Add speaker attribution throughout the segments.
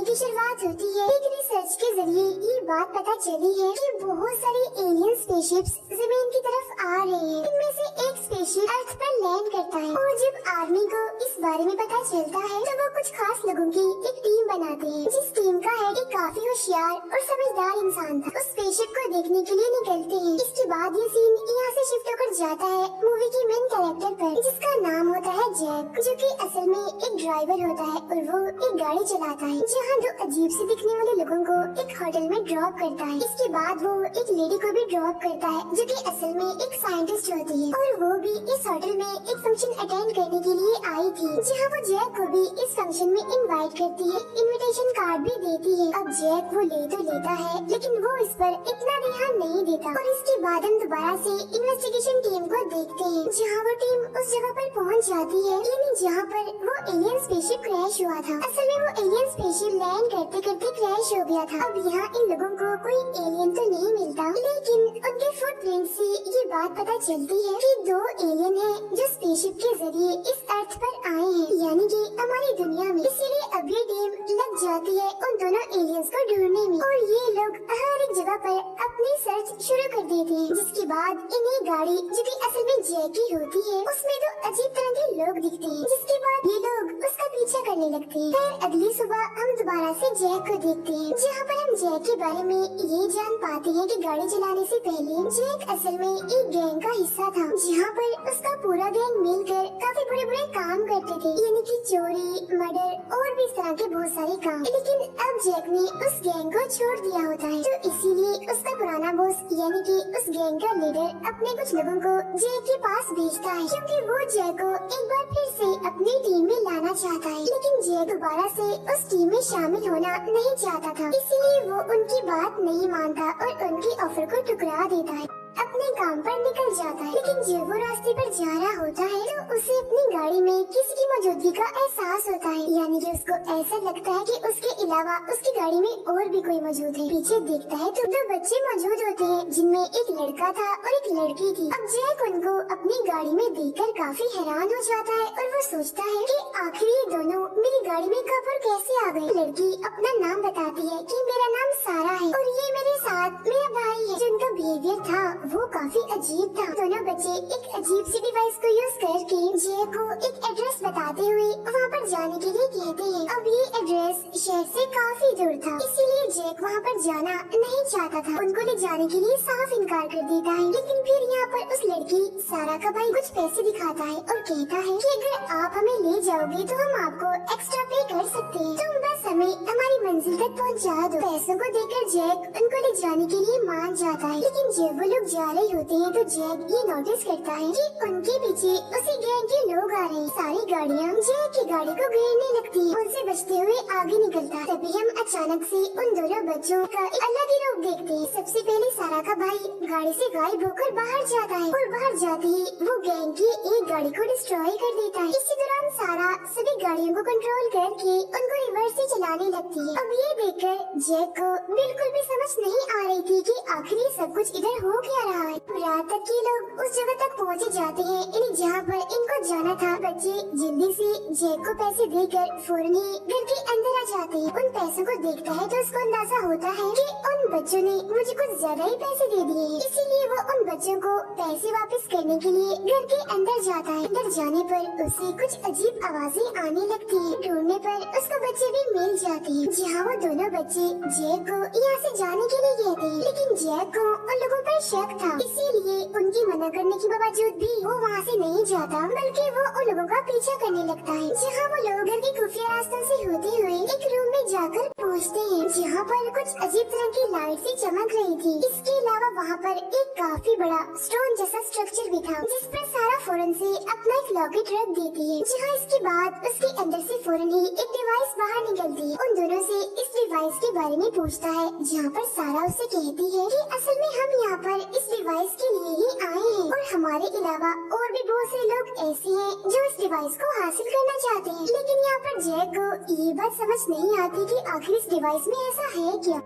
Speaker 1: की शुरुआत होती है। एक रिसर्च के जरिए ये बात पता चली है कि बहुत सारे एलियन स्पेसशिप्स जमीन की तरफ आ रहे हैं। इनमें से एक स्पेसशिप अर्थ पर लैंड करता है और जब आर्मी को इस बारे में पता चलता है तो वो कुछ खास लोगों की एक टीम बनाते हैं, जिस टीम का हेड एक काफी होशियार और समझदार इंसान था। उस स्पेसशिप को देखने के लिए निकलते हैं। इसके बाद ये सीन यहाँ से शिफ्ट होकर जाता है मूवी की मेन कैरेक्टर पर, जिसका नाम होता है जैक, जो कि असल में एक ड्राइवर होता है और वो एक गाड़ी चलाता है जहाँ दो अजीब से दिखने वाले लोगों को एक होटल में ड्रॉप करता है। इसके बाद वो एक लेडी को भी ड्रॉप करता है जो कि असल में एक साइंटिस्ट होती है और वो भी इस होटल में एक फंक्शन अटेंड करने के लिए आई थी, जहाँ वो जैक को भी इस फंक्शन में इनवाइट करती है, इनविटेशन कार्ड भी देती है। अब जैक वो ले तो लेता है लेकिन वो इस पर इतना ध्यान नहीं देता और इसके बाद हम दोबारा से इन्वेस्टिगेशन टीम को देखते हैं, जहाँ वो टीम उस जगह पर पहुँच जाती है, यानी जहाँ पर वो एलियन स्पेसशिप क्रैश हुआ था। असल में वो एलियन स्पेसशिप लैंड करते करते क्रैश हो गया था। अब यहाँ इन लोगों को कोई एलियन तो नहीं मिलता, लेकिन उनके फुटप्रिंट से ये बात पता चलती है कि दो एलियन हैं जो स्पेसशिप के जरिए इस अर्थ पर आए हैं, यानी कि हमारी दुनिया में। इसीलिए अब ये टीम लग जाती है उन दोनों एलियंस को ढूंढने में और ये लोग हर एक जगह पर अपनी सर्च शुरू कर देते हैं। जिसके बाद इन्हें गाड़ी जो कि असल में जैक की होती है, उसमें दो अजीब तरह के लोग दिखते हैं, जिसके बाद ये लोग उसका पीछा करने लगते हैं। फिर अगली सुबह हम दोबारा से जैक को देखते हैं, जहाँ पर हम जैक के बारे में ये जान पाते हैं कि गाड़ी चलाने से पहले जैक असल में एक गैंग का हिस्सा था, जहाँ पर उसका पूरा गैंग मिलकर काफी बुरे बुरे काम करते थे, यानी कि चोरी, मर्डर और भी इस तरह के बहुत सारे काम। लेकिन अब जैक ने उस गैंग को छोड़ दिया होता है, तो इसीलिए उसका पुराना बॉस यानी कि उस गैंग का लीडर अपने कुछ लोगों को जैक के पास भेजता है, क्योंकि वो जैक को एक बार फिर से अपनी टीम में लाना चाहता है। लेकिन जैक दोबारा से उस टीम में शामिल होना नहीं चाहता था, इसीलिए वो उनकी बात नहीं मानता और उनकी ऑफर को ठुकरा देता है, अपने काम पर निकल जाता है। लेकिन जब वो रास्ते पर जा रहा होता है तो उसे अपनी गाड़ी में किसी की मौजूदगी का एहसास होता है, यानी कि उसको ऐसा लगता है कि उसके अलावा उसकी गाड़ी में और भी कोई मौजूद है। पीछे देखता है तो दो बच्चे मौजूद होते हैं, जिनमें एक लड़का था और एक लड़की थी। अब जैक उनको अपनी गाड़ी में देखकर काफी हैरान हो जाता है और वो सोचता है कि आखिर ये दोनों मेरी गाड़ी में कब और कैसे आ गए। लड़की अपना नाम बताती है कि मेरा नाम सारा है और ये मेरे साथ मेरा भाई है। जिनका बिहेवियर था वो काफी अजीब था। दोनों बच्चे एक अजीब सी डिवाइस को यूज करके जैक को एक एड्रेस बताते हुए वहाँ पर जाने के लिए कहते हैं। अब ये एड्रेस शहर से काफी दूर था, इसीलिए जैक वहाँ पर जाना नहीं चाहता था, उनको ले जाने के लिए साफ इनकार कर देता है। लेकिन फिर यहाँ पर उस लड़की सारा का भाई कुछ पैसे दिखाता है और कहता है कि अगर आप हमें ले जाओगे तो हम आपको एक्स्ट्रा पे कर सकते हैं, तुम बस हमें हमारी मंजिल तक पहुँचा दो। पैसों को देकर जैक उनको ले जाने के लिए मान जाता है। लेकिन जब वो लोग जा रहे होते हैं तो जैक ये नोटिस करता है कि उनके पीछे उसी गैंग के लोग आ रहे हैं। सारी गाड़ियाँ जैक की गाड़ी को घेरने लगती हैं, उनसे बचते हुए आगे निकलता है। तभी हम अचानक से उन दोनों बच्चों का एक अलग ही रूप देखते हैं। सबसे पहले सारा का भाई गाड़ी से गायब होकर बाहर जाता है और बाहर जाते ही वो गैंग की एक गाड़ी को डिस्ट्रॉय कर देता है। इसी दौरान सारा सभी गाड़ियों को कंट्रोल करके उनको रिवर्स से चलाने लगती है। अब ये देखकर जैक को बिल्कुल भी समझ नहीं आ रही थी कि आखिर ये सब कुछ इधर हो क्या रहा है। रात तक ये लोग उस जगह तक पहुँच जाते हैं, यानी जहाँ पर इनको जाना था। बच्चे जल्दी से जैक को पैसे देकर फौरन ही घर के अंदर आ जाते हैं। उन पैसों को देखता है तो उसको अंदाजा होता है कि उन बच्चों ने मुझे कुछ ज्यादा ही पैसे दे दिए हैं, इसीलिए वो उन बच्चों को पैसे वापस करने के लिए घर के अंदर जाता है। अंदर जाने पर उसे कुछ अजीब आवाजें आने लगती है। ढूंढने पर उसको बच्चे भी मिल जाते हैं, जहाँ वो दोनों बच्चे जैक को यहाँ से जाने के लिए कहते हैं। लेकिन जैक को उन लोगों पर शक था, इसीलिए उनकी मना करने के बावजूद भी वो वहाँ से नहीं जाता, बल्कि वो उन लोगों का पीछा करने लगता है। जहाँ वो लोग घर के खुफिया रास्तों से होते हुए एक रूम में जाकर पहुँचते हैं, जहाँ पर कुछ अजीब तरह की लाइट सी चमक रही थी। इसके अलावा वहाँ पर एक काफी बड़ा स्टोन जैसा स्ट्रक्चर भी था, जिस पर सारा फौरन से अपना एक लॉकेट रख देती है, जहाँ इसके बाद उसके अंदर से फौरन ही एक डिवाइस बाहर निकलती है। उन दोनों से इस डिवाइस के बारे में पूछता है, जहाँ पर सारा उसे कहती है कि असल में हम यहाँ पर इस डिवाइस के लिए ही आए हैं और हमारे अलावा और भी बहुत से लोग ऐसे हैं जो इस डिवाइस को हासिल करना चाहते हैं। लेकिन यहाँ पर जैक को ये बात समझ नहीं आती कि आखिर इस डिवाइस में ऐसा है क्या।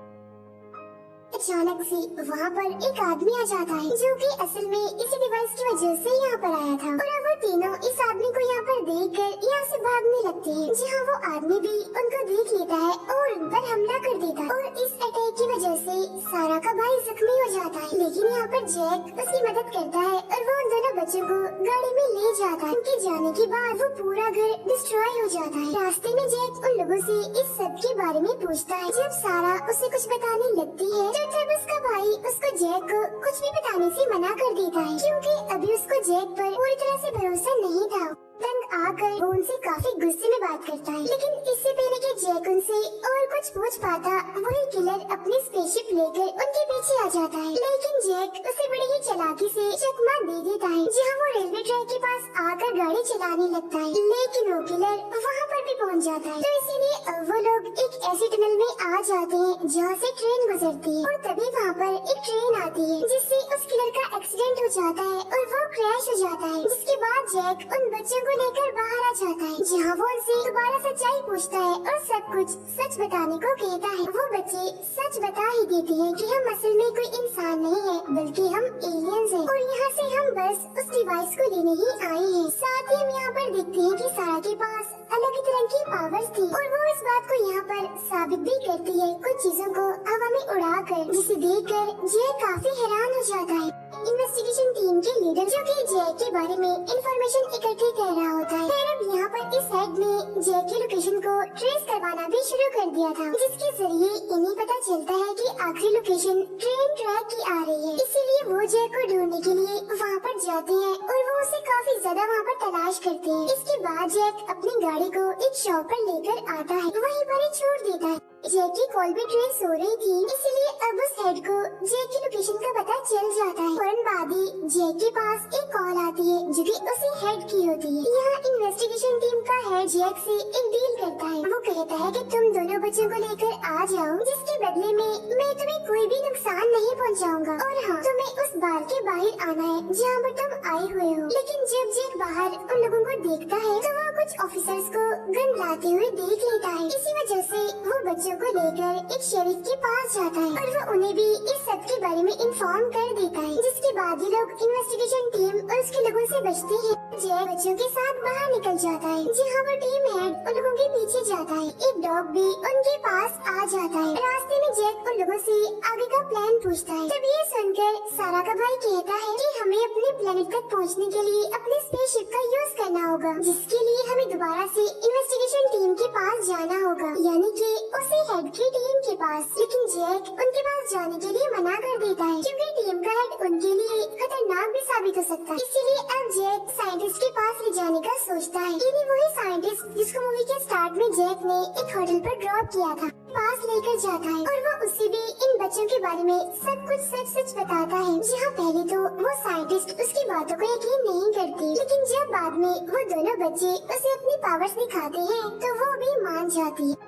Speaker 1: अचानक से वहाँ पर एक आदमी आ जाता है जो कि असल में इसी डिवाइस की वजह से यहाँ पर आया था। और अब वो तीनों इस आदमी को यहाँ पर देखकर यहाँ से भागने लगते हैं। जी हाँ, वो आदमी भी उनको देख लेता है और उन पर हमला कर देता है। और इस अटैक की वजह से सारा का भाई जख्मी हो जाता है, लेकिन यहाँ पर जैक उसकी मदद करता है और वो उन दोनों बच्चों को गाड़ी में ले जाता है। उनके जाने के बाद वो पूरा घर डिस्ट्रॉय हो जाता है। रास्ते में जैक उन लोगों से इस सब के बारे में पूछता है। जब सारा उसे कुछ बताने लगती है तो तब उसका भाई उसको जैक को कुछ भी बताने से मना कर देता है, क्योंकि अभी उसको जैक पर पूरी तरह से भरोसा नहीं था। तंग आकर वो उनसे काफी गुस्से में बात करता है, लेकिन इससे पहले कि जैक उनसे और कुछ पूछ पाता, वही किलर अपनी स्पेसशिप लेकर उनके पीछे आ जाता है। लेकिन जैक उसे बड़ी ही चालाकी से चकमा दे देता है, जहाँ वो रेलवे ट्रैक के पास आकर गाड़ी चलाने लगता है। लेकिन वो किलर वहाँ पर भी पहुँच जाता है, तो इसीलिए अब वो लोग एक ऐसी टनल में आ जाते हैं जहाँ से ट्रेन गुजरती है। और तभी वहाँ पर एक ट्रेन आती है जिससे उस किलर का एक्सीडेंट हो जाता है और वो क्रैश हो जाता है। जिसके बाद जैक उन बच्चों को लेकर बाहर आ जाता है, जहाँ वो उनसे दोबारा सच्चाई पूछता है और सब कुछ सच बताने को कहता है। वो बच्चे सच बता ही देते हैं कि हम असल में कोई इंसान नहीं है, बल्कि हम एलियंस हैं और यहाँ से हम बस उस डिवाइस को लेने ही आए हैं। साथ ही हम यहाँ पर देखते हैं कि सारा के पास अलग ही तरह की पावर्स थी और वो इस बात को यहाँ पर साबित भी करती है कुछ चीजों को हवा में उड़ाकर, जिसे देखकर जय काफी हैरान हो जाता है। इन्वेस्टिगेशन टीम के लीडर जो कि जय के बारे में इंफॉर्मेशन इकट्ठी कर रहा होता है। फिर अब यहाँ पर इस हेड ने जय की लोकेशन को ट्रेस करवाना भी शुरू कर दिया था, जिसके जरिए इन्हें पता चलता है कि आखिरी लोकेशन ट्रेन ट्रैक की आ रही है। इसीलिए वो जय को ढूंढने के लिए वहाँ पर जाते हैं और वो उसे काफी ज्यादा वहाँ पर तलाश करते हैं। इसके बाद जैक अपनी गाड़ी को एक शॉप पर लेकर आता है, वहीं पर ही छोड़ देता है। जैक की कॉल पे ट्रेन सो रही थी, इसलिए अब उस हेड को जैक की लोकेशन का पता चल जाता है। फौरन बाद ही जैक के पास एक कॉल आती है जो कि उसी हेड की होती है। यहाँ इन्वेस्टिगेशन टीम का हेड जैक से एक डील करता है। वो कहता है कि तुम दोनों बच्चों को लेकर आ जाओ, जिसके बदले में मैं तुम्हें कोई भी नुकसान नहीं पहुँचाऊंगा। और हाँ, तुम्हें उस बार के बाहर आना है जहाँ पर तुम आए हुए हो। लेकिन जब जैक बाहर उन लोगों को देखता है तो वो कुछ ऑफिसर्स को गन लाते हुए देख लेता है। इसी वजह से वो बच्चों को लेकर एक शेरिफ के पास जाता है और वो उन्हें भी इस सब के बारे में इन्फॉर्म कर देता है। जिसके बाद ये लोग इन्वेस्टिगेशन टीम और उसके लोगों से बचते हैं। जय बच्चों के साथ बाहर निकल जाता है, जहाँ वो टीम हेड उन लोगों के पीछे जाता है। एक डॉग भी उनके पास आ जाता है। रास्ते में जैक उन लोगों से आगे का प्लान पूछता है। तब ये सुनकर सारा का भाई कहता है कि हमें अपने प्लेनेट तक पहुँचने के लिए अपने स्पेसशिप का यूज करना होगा, जिसके लिए हमें दोबारा से इन्वेस्टिगेशन टीम के पास जाना होगा, यानी कि उसी हेड की टीम के पास। लेकिन जैक उनके पास जाने के लिए मना कर देता है, क्योंकि टीम का हेड उनके लिए खतरनाक भी साबित हो सकता है। इसीलिए अब जैक साइंटिस्ट के पास ले जाने का सोचता है। ये वही साइंटिस्ट जिसको मूवी के स्टार्ट में जैक ने एक होटल पर ड्रॉप किया था, पास लेकर जाता है और वो उसे भी इन बच्चों के बारे में सब कुछ सच बताता है। जहाँ पहले तो वो साइंटिस्ट उसकी बातों को यकीन नहीं करती, लेकिन जब बाद में वो दोनों बच्चे उसे अपनी पावर्स दिखाते हैं तो वो भी मान जाती है।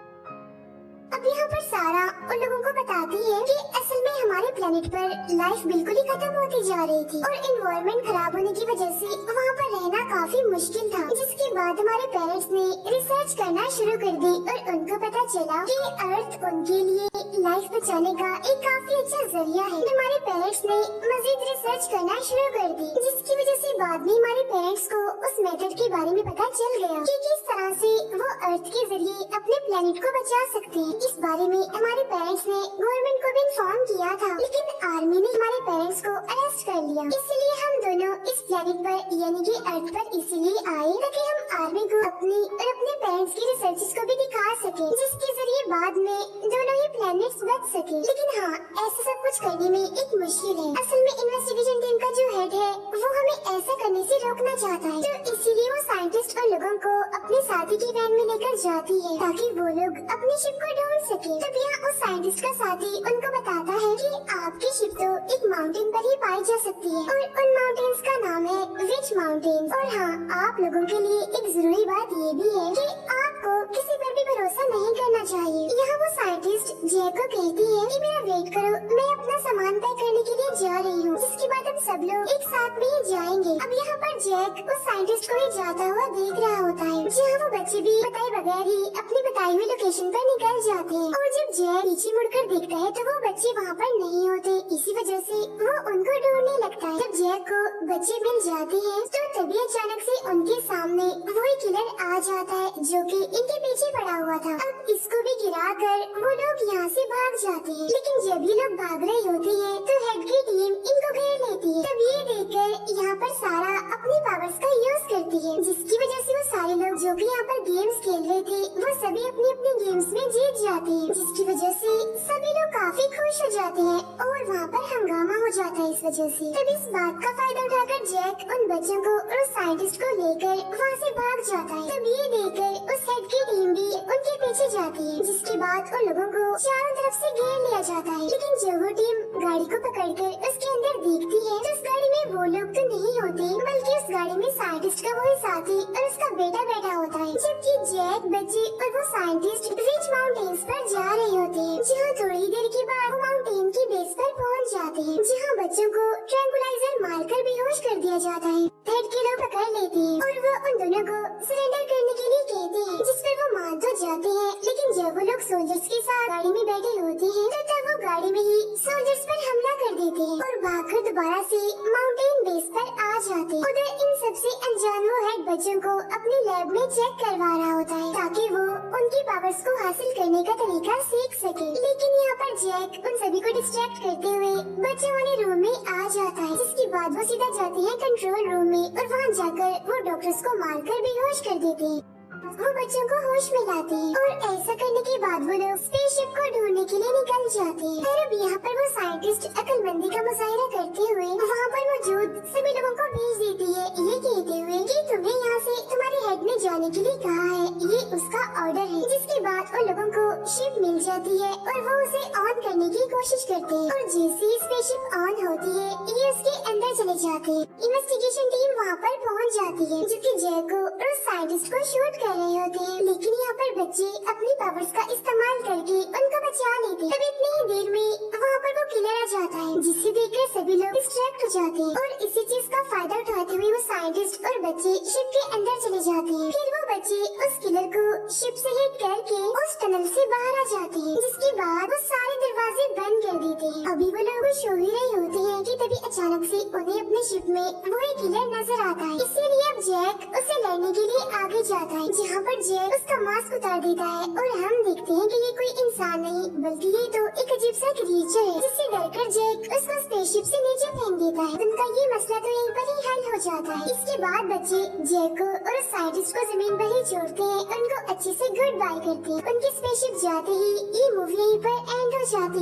Speaker 1: अब यहाँ पर सारा उन लोगों को बताती है कि असल में हमारे प्लेनेट पर लाइफ बिल्कुल ही खत्म होती जा रही थी और एनवायरनमेंट खराब होने की वजह से वहाँ पर रहना काफी मुश्किल था। जिसके बाद हमारे पेरेंट्स ने रिसर्च करना शुरू कर दी और उनको पता चला कि अर्थ उनके लिए लाइफ बचाने का एक काफी अच्छा जरिया है। हमारे पेरेंट्स ने मजीद रिसर्च करना शुरू कर दी, जिसकी वजह से बाद में हमारे पेरेंट्स को उस मेथड के बारे में पता चल गया कि किस तरह से वो अर्थ के जरिए अपने प्लेनेट को बचा सकते हैं। इस बारे में हमारे पेरेंट्स ने गवर्नमेंट को भी इन्फॉर्म किया था, लेकिन आर्मी ने हमारे पेरेंट्स को अरेस्ट कर लिया। इसलिए हम दोनों इस प्लेनेट पर यानी कि अर्थ पर इसीलिए आए ताकि हम आर्मी को अपनी और अपने पेरेंट्स की रिसर्चेस को भी दिखा सके, जिसके जरिए बाद में दोनों ही प्लेनेट्स बच सके। लेकिन हाँ, ऐसा सब कुछ करने में एक मुश्किल है। असल में इन्वेस्टिगेशन टीम का जो हेड है वो हमें ऐसा करने से रोकना चाहता है, तो इसीलिए वो साइंटिस्ट और लोगों को अपने साथी की वैन में लेकर जाती है ताकि वो लोग अपनी शिप को ढूंढ सके। तब यहाँ उस साइंटिस्ट का साथी उनको बताता है कि आपकी शिप तो एक माउंटेन पर ही पाई जा सकती है और उन माउंटेन्स का नाम है विच माउंटेन। और हाँ, आप लोगों के लिए एक जरूरी बात ये भी है कि आपको किसी पर भी भरोसा नहीं करना चाहिए। यहाँ वो साइंटिस्ट जैक को कहती है कि मेरा वेट करो, मैं अपना सामान पैक करने के लिए जा रही हूँ। जिसके बाद हम सब लोग एक साथ में ही जाएंगे। अब यहाँ पर जैक उस साइंटिस्ट को ही जाता हुआ देख रहा होता है, जहाँ वो बच्चे भी बताए बगैर ही अपनी बताई हुई लोकेशन पर निकल जाते हैं। और जब जैक पीछे मुड़कर देखता है तो वो बच्चे वहाँ पर नहीं होते, इसी वजह से वो उनको ढूंढने लगता है। जब जैक को बच्चे मिल जाते हैं तो तभी अचानक से उनके सामने वही किलर आ जाता है जो कि इनके पीछे पड़ा हुआ था। अब इसको भी गिरा कर वो लोग यहाँ से भाग जाते हैं, लेकिन जब ये लोग भाग रहे होते हैं तो हेड की टीम इनको घेर लेती है। तब ये देखकर यहाँ पर सारा अपनी पावर्स का यूज करती है, जिसकी वजह से वो सारे लोग जो कि यहाँ पर गेम्स खेल रहे थे वो सभी अपनी अपनी गेम्स में जीत जाते हैं, जिसकी वजह से सभी लोग काफी खुश हो जाते हैं और वहाँ पर हंगामा हो जाता है इस वजह से। तब इस बात का फायदा उठाकर जैक उन बच्चों को और उस साइंटिस्ट को लेकर वहाँ से भाग जाता है। तब ये देखकर उस हेड की टीम भी उनके पीछे जाती है, जिसके बाद उन लोगों को चारों तरफ से घेर लिया जाता है। लेकिन जब वो टीम गाड़ी को पकड़कर उसके अंदर देखती है तो उस गाड़ी में वो लोग तो नहीं होते, बल्कि उस गाड़ी में साइंटिस्ट का वही साथी और उसका बेटा बैठा होता है। जबकि जैक, बच्चे और वो साइंटिस्ट रिच माउंटेन्स पर जा रहे होते हैं, जहाँ थोड़ी देर के बाद वो माउंटेन की बेस पर पहुँच जाते हैं, जहाँ बच्चों को ट्रैंकुलाइजर मारकर बेहोश कर दिया जाता है। हेड के लोग पकड़ लेते हैं और वो उन दोनों को सरेंडर करने के लिए कहते हैं, जिस पर वो मान तो जाते हैं। लेकिन जब वो लोग सोल्जर्स के साथ गाड़ी में बैठे होते हैं तो तब वो गाड़ी में ही सोल्जर्स पर हमला कर देते हैं और भागकर दोबारा से माउंटेन बेस पर आ जाते हैं। उधर इन सबसे अनजान वो हेड बच्चों को अपने लैब में चेक करवा रहा होता है ताकि वो उनकी पावर्स को हासिल करने का तरीका सीख सके। लेकिन यहाँ पर जैक उन सभी को डिस्ट्रैक्ट करते हुए बच्चों वाले रूम में आ जाता है, जिसके बाद वो सीधा जाते हैं कंट्रोल रूम में और वहाँ जाकर वो डॉक्टर्स को मारकर बेहोश कर देते हैं। वो बच्चों को होश में लाते हैं और ऐसा करने के बाद वो लोग स्पेसशिप को ढूंढने के लिए निकल जाते हैं। और अब यहाँ पर वो साइंटिस्ट अक्लमंदी का मुजाहिरा करते हुए वहाँ पर मौजूद सभी लोगों को भेज देती है, ये कहते हुए कि तुम्हें यहाँ से तुम्हारे हेड में जाने के लिए कहा है, ये उसका ऑर्डर है। जिसके बाद उन लोगों को शिप मिल जाती है और वो उसे ऑन करने की कोशिश करते हैं और जैसे ही स्पेसशिप ऑन होती है ये उसके अंदर चले जाते हैं। इन्वेस्टिगेशन टीम वहाँ पर पहुँच जाती है जो कि जैक को और साइंटिस्ट को शूट कर रहे होते हैं, लेकिन यहाँ पर बच्चे अपनी पावर्स का इस्तेमाल करके उनको बचा लेते हैं। तब इतनी ही देर में वहाँ पर वो किलर आ जाता है, जिससे देखकर सभी लोग डिस्ट्रैक्ट हो जाते हैं और इसी चीज का फायदा उठाते हुए वो साइंटिस्ट और बच्चे शिप के अंदर चले जाते हैं। फिर वो बच्चे उस किलर को शिप से हिट करके उस टनल से बाहर आ जाते हैं, जिसके बाद वो सारे दरवाजे बंद कर देते हैं। अभी वो लोग सो ही रहे होते हैं कि तभी अचानक से उन्हें अपने शिप में वही किलर नजर आता है। इसीलिए अब जैक उसे लड़ने के लिए आगे जाता है, जहाँ पर जैक उसका मास्क उतार देता है और हम देखते हैं कि ये कोई इंसान नहीं बल्कि ये तो एक अजीब सा क्रिएचर है, जिससे डरकर जैक उसको स्पेसशिप से नीचे फेंक देता है। उनका ये मसला तो यहीं पर ही हल हो जाता है। इसके बाद बच्चे जैक को और उस साइंटिस्ट को जमीन पर ही छोड़ते हैं, उनको अच्छे से गुड बाय करते हैं। उनकी स्पेसशिप जाते ही ये मूवी यहीं पर एंड हो जाती है।